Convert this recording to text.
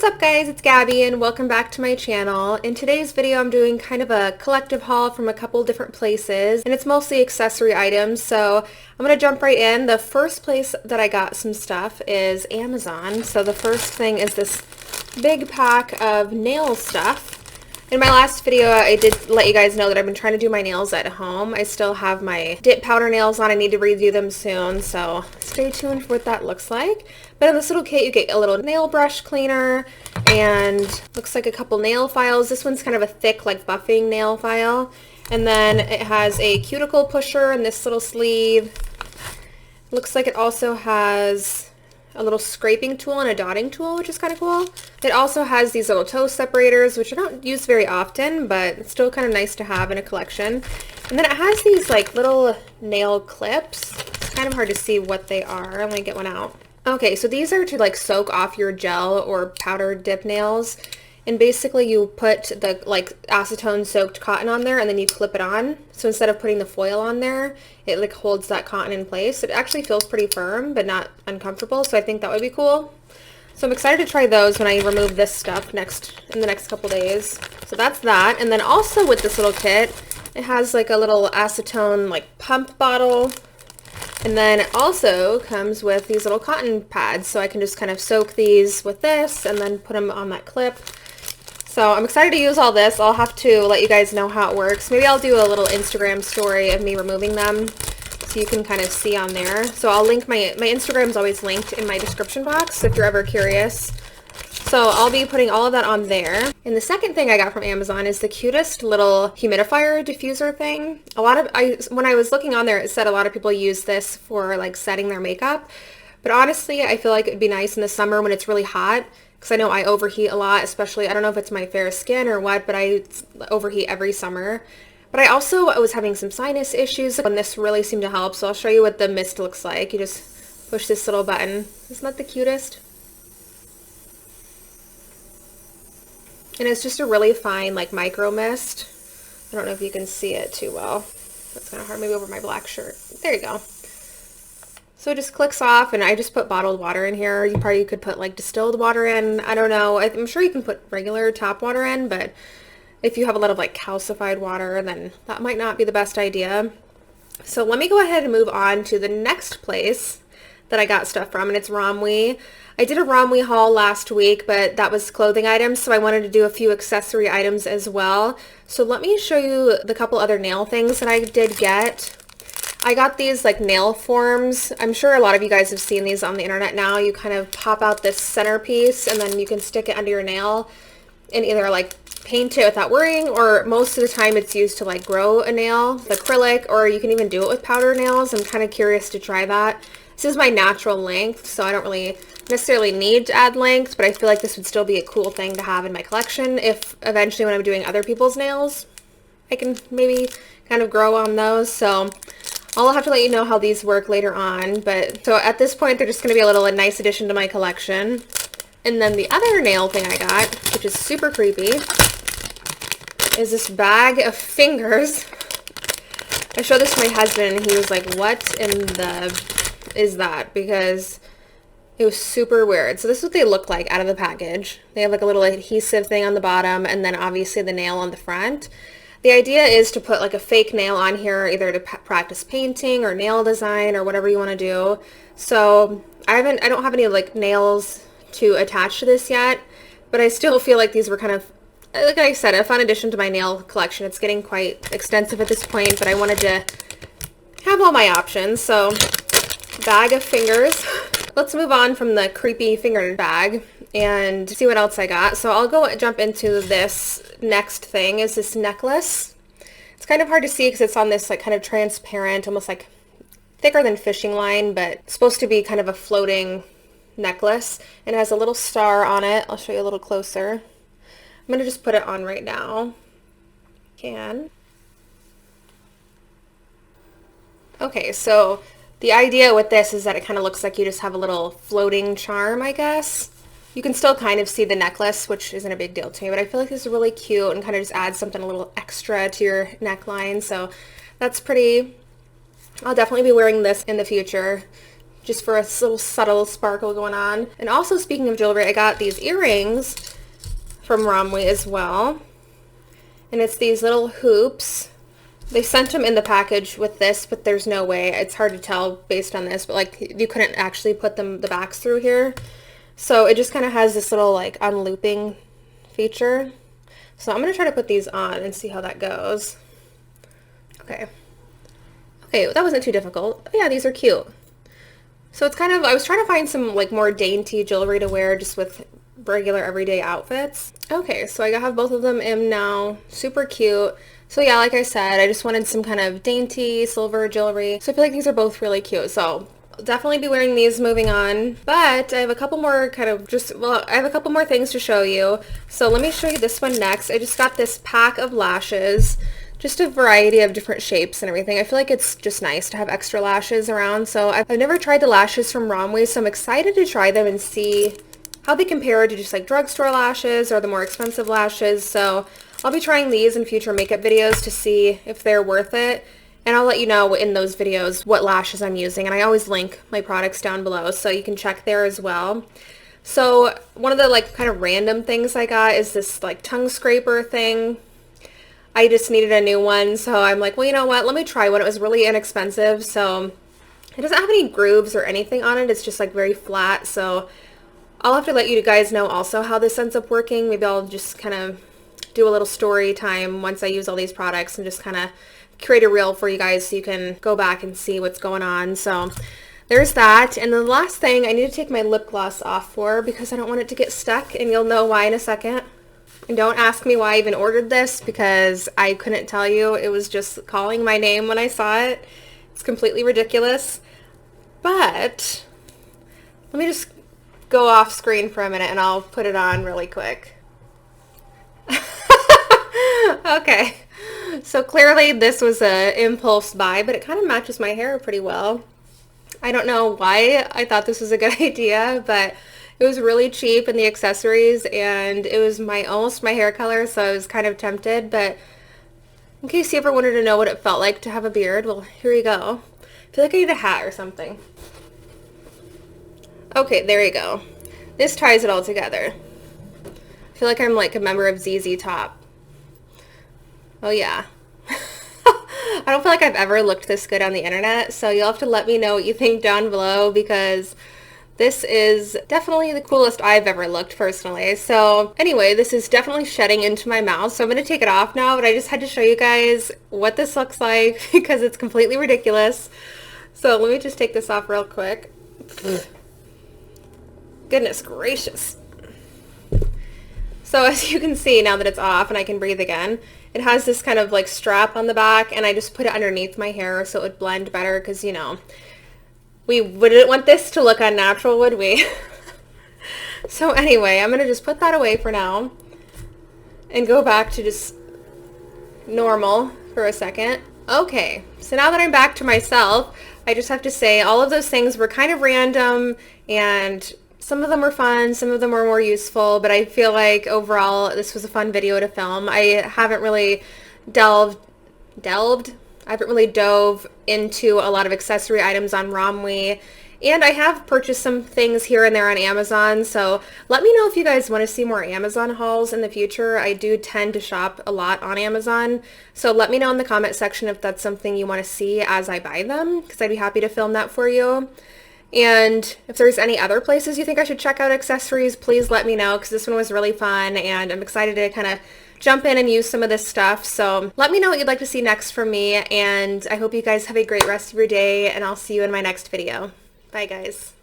What's up guys, it's Gabby and welcome back to my channel. In today's video I'm doing kind of a collective haul from a couple different places and it's mostly accessory items, so I'm going to jump right in. The first place that I got some stuff is Amazon. So the first thing is this big pack of nail stuff. In my last video, I did let you guys know that I've been trying to do my nails at home. I still have my dip powder nails on. I need to redo them soon, so stay tuned for what that looks like. But in this little kit, you get a little nail brush cleaner and looks like a couple nail files. This one's kind of a thick, like buffing nail file. And then it has a cuticle pusher in this little sleeve. Looks like it also has a little scraping tool and a dotting tool, which is kind of cool. It also has these little toe separators, which I don't use very often, but it's still kind of nice to have in a collection. And then it has these like little nail clips. It's kind of hard to see what they are. I'm gonna get one out. Okay, so these are to like soak off your gel or powder dip nails. And basically you put the like acetone soaked cotton on there and then you clip it on. So instead of putting the foil on there, it like holds that cotton in place. It actually feels pretty firm but not uncomfortable, so I think that would be cool. So I'm excited to try those when I remove this stuff in the next couple days. So that's that. And then also with this little kit, it has like a little acetone like pump bottle. And then it also comes with these little cotton pads, so I can just kind of soak these with this and then put them on that clip. So I'm excited to use all this. I'll have to let you guys know how it works. Maybe I'll do a little Instagram story of me removing them so you can kind of see on there. So I'll link my Instagram's always linked in my description box if you're ever curious. So I'll be putting all of that on there. And the second thing I got from Amazon is the cutest little humidifier diffuser thing. When I was looking on there, it said a lot of people use this for like setting their makeup. But honestly, I feel like it'd be nice in the summer when it's really hot. Because I know I overheat a lot, especially, I don't know if it's my fair skin or what, but I overheat every summer. But I was having some sinus issues, and this really seemed to help. So I'll show you what the mist looks like. You just push this little button. Isn't that the cutest? And it's just a really fine, like, micro mist. I don't know if you can see it too well. That's kind of hard, maybe over my black shirt. There you go. So it just clicks off, and I just put bottled water in here. You probably could put like distilled water in. I don't know. I'm sure you can put regular tap water in, but if you have a lot of like calcified water, then that might not be the best idea. So let me go ahead and move on to the next place that I got stuff from, and it's ROMWE. I did a ROMWE haul last week, but that was clothing items, so I wanted to do a few accessory items as well. So let me show you the couple other nail things that I did get. I got these like nail forms. I'm sure a lot of you guys have seen these on the internet now. You kind of pop out this centerpiece and then you can stick it under your nail and either like paint it without worrying, or most of the time it's used to like grow a nail with acrylic, or you can even do it with powder nails. I'm kind of curious to try that. This is my natural length, so I don't really necessarily need to add length, but I feel like this would still be a cool thing to have in my collection if eventually when I'm doing other people's nails, I can maybe kind of grow on those. So I'll have to let you know how these work later on, but so at this point they're just going to be a nice addition to my collection. And then the other nail thing I got, which is super creepy, is this bag of fingers. I showed this to my husband and he was like, what in the is that? Because it was super weird. So this is what they look like out of the package. They have like a little adhesive thing on the bottom and then obviously the nail on the front. The idea is to put like a fake nail on here, either to practice painting or nail design or whatever you want to do. So I don't have any like nails to attach to this yet, but I still feel like these were kind of, like I said, a fun addition to my nail collection. It's getting quite extensive at this point, but I wanted to have all my options. So bag of fingers. Let's move on from the creepy finger bag and see what else I got. So I'll go jump into this next thing, is this necklace. It's kind of hard to see because it's on this like kind of transparent, almost like thicker than fishing line, but it's supposed to be kind of a floating necklace, and it has a little star on it. I'll show you a little closer. I'm going to just put it on right now. Okay, so the idea with this is that it kind of looks like you just have a little floating charm, I guess. You can still kind of see the necklace, which isn't a big deal to me, but I feel like this is really cute and kind of just adds something a little extra to your neckline. So that's pretty. I'll definitely be wearing this in the future just for a little subtle sparkle going on. And also, speaking of jewelry, I got these earrings from ROMWE as well. And it's these little hoops. They sent them in the package with this, but there's no way. It's hard to tell based on this, but like you couldn't actually put the backs through here. So it just kind of has this little like unlooping feature. So I'm going to try to put these on and see how that goes. Okay. Okay, that wasn't too difficult. Oh, yeah, these are cute. So it's kind of, I was trying to find some like more dainty jewelry to wear just with regular everyday outfits. Okay, so I have both of them in now. Super cute. So yeah, like I said, I just wanted some kind of dainty silver jewelry. So I feel like these are both really cute. So I'll definitely be wearing these moving on. But I have a couple more I have a couple more things to show you. So let me show you this one next. I just got this pack of lashes. Just a variety of different shapes and everything. I feel like it's just nice to have extra lashes around. So I've never tried the lashes from ROMWE, so I'm excited to try them and see how they compare to just like drugstore lashes or the more expensive lashes. So I'll be trying these in future makeup videos to see if they're worth it. And I'll let you know in those videos what lashes I'm using. And I always link my products down below so you can check there as well. So one of the like kind of random things I got is this like tongue scraper thing. I just needed a new one, so I'm like, well, you know what, let me try one. It was really inexpensive, so it doesn't have any grooves or anything on it. It's just like very flat, so I'll have to let you guys know also how this ends up working. Maybe I'll just kind of do a little story time once I use all these products and just kind of create a reel for you guys so you can go back and see what's going on. So there's that. And the last thing, I need to take my lip gloss off for because I don't want it to get stuck, and you'll know why in a second. And don't ask me why I even ordered this because I couldn't tell you. It was just calling my name when I saw it. It's completely ridiculous. But let me just go off screen for a minute and I'll put it on really quick. Okay. So clearly this was an impulse buy, but it kind of matches my hair pretty well. I don't know why I thought this was a good idea, but it was really cheap in the accessories, and it was almost my hair color, so I was kind of tempted. But in case you ever wanted to know what it felt like to have a beard, well, here you go. I feel like I need a hat or something. Okay, there you go. This ties it all together. I feel like I'm like a member of ZZ Top. Oh yeah. I don't feel like I've ever looked this good on the internet, so you'll have to let me know what you think down below because this is definitely the coolest I've ever looked personally. So anyway, this is definitely shedding into my mouth, so I'm going to take it off now, but I just had to show you guys what this looks like because it's completely ridiculous. So let me just take this off real quick. Goodness gracious. So as you can see now that it's off and I can breathe again, it has this kind of like strap on the back, and I just put it underneath my hair so it would blend better because, you know, we wouldn't want this to look unnatural, would we? So anyway, I'm going to just put that away for now and go back to just normal for a second. Okay, so now that I'm back to myself, I just have to say all of those things were kind of random, and some of them were fun, some of them were more useful, but I feel like overall this was a fun video to film. I haven't really dove into a lot of accessory items on ROMWE, and I have purchased some things here and there on Amazon, so let me know if you guys want to see more Amazon hauls in the future. I do tend to shop a lot on Amazon, so let me know in the comment section if that's something you want to see as I buy them, because I'd be happy to film that for you. And if there's any other places you think I should check out accessories, please let me know, because this one was really fun, and I'm excited to kind of jump in and use some of this stuff. So let me know what you'd like to see next from me, and I hope you guys have a great rest of your day, and I'll see you in my next video. Bye, guys.